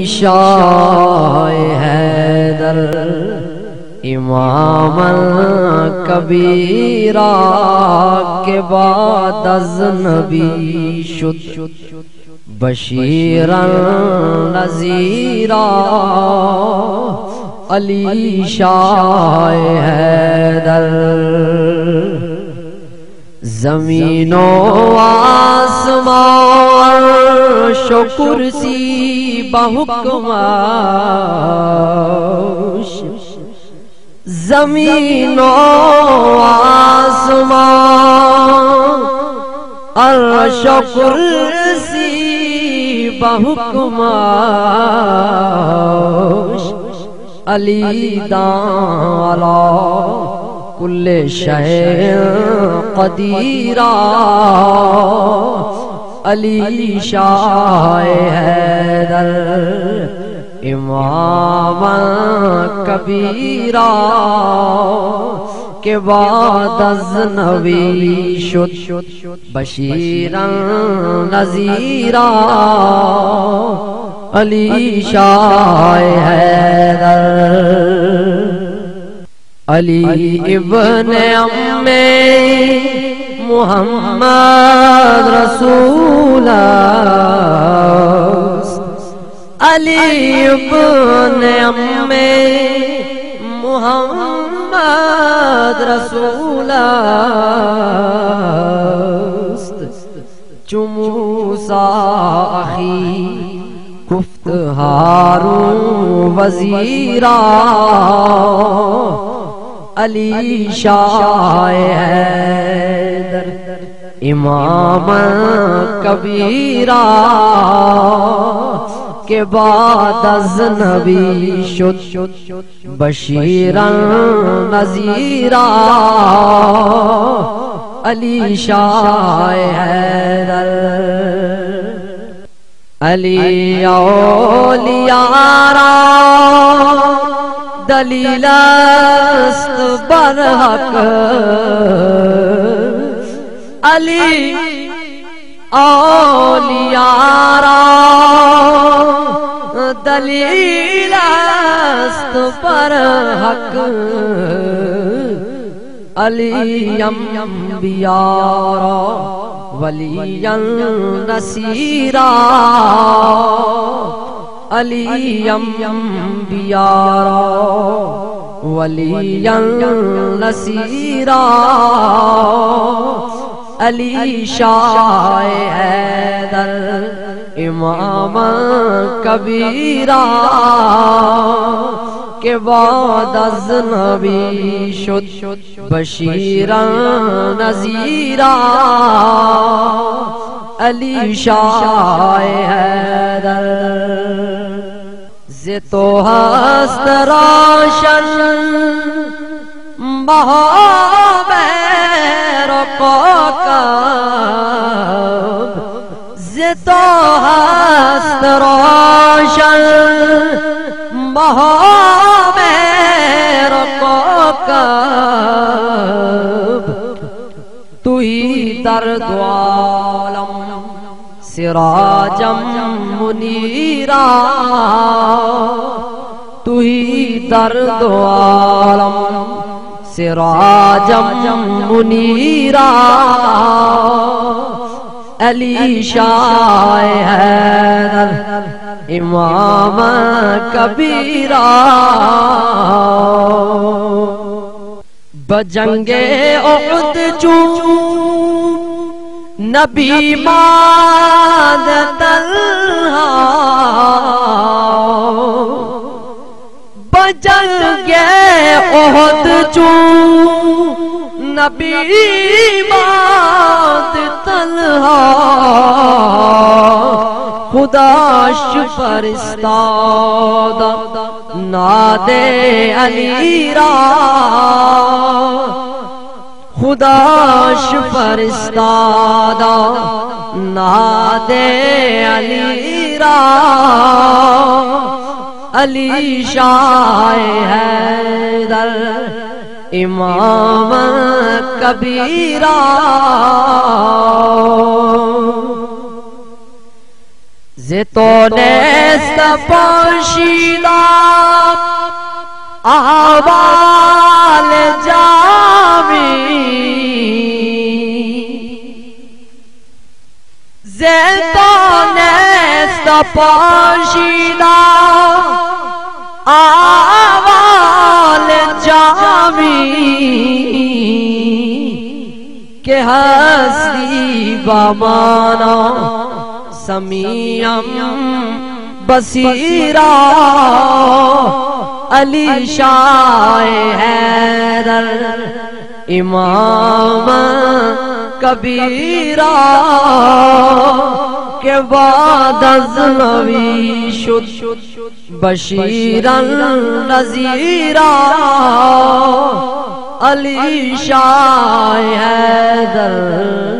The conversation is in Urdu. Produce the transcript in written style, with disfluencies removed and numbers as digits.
شاہ حیدر امام کبیرہ کے بعد از نبی شد بشیرا نذیرا علی شاہ حیدر زمین و آسمان عرش و کرسی بحکمش زمین و آسمان عرش و کرسی بحکمش علی دالا کل شے قدیرہ علی شاہ حیدر امام کبیرہ کے بعد از نبی شد بشیرا نذیرا علی شاہ حیدر علی ابن ام محمد رسول علی ابن ام محمد رسول چو موسیٰ اخی گفت ہارون وزیرا علی شاہ حیدر امام کبیرہ کے بعد از نبی شد بشیرا نذیرا علی شاہ حیدر علی اولیاء را دلیل است بر حق علی اولیاء را دلیل است بر حق علی انبیاء را ولی نصیرا علی انبیاء را ولی نصیرا علی شاہ حیدر امام کبیرہ کے بعد از نبی شد بشیرا نذیرا علی شاہ حیدر ز تو ہست روشن بہار کوکب ز تو ہست روشن بہار کوکب تو ہی درد عالم سراجم منیرا تو ہی درد عالم سراجم منیرا علی شاہ حیدر امام کبیرہ بجنگ احد چون نبی ماند تنہا بجنگ احد چون نبی ماند تنہا خداش فرستاد ناد علی را خداش فرستاد ناد علی را علی شاہ حیدر امام کبیرہ تو نیست پوشیدہ احوال جامی تو نیست پوشیدہ احوال جامی کہ ہستی بامانا سمیعم بصیرا علی شاہ حیدر امام کبیرہ کے بعد از نبی شد بشیرا نذیرا علی شاہ حیدر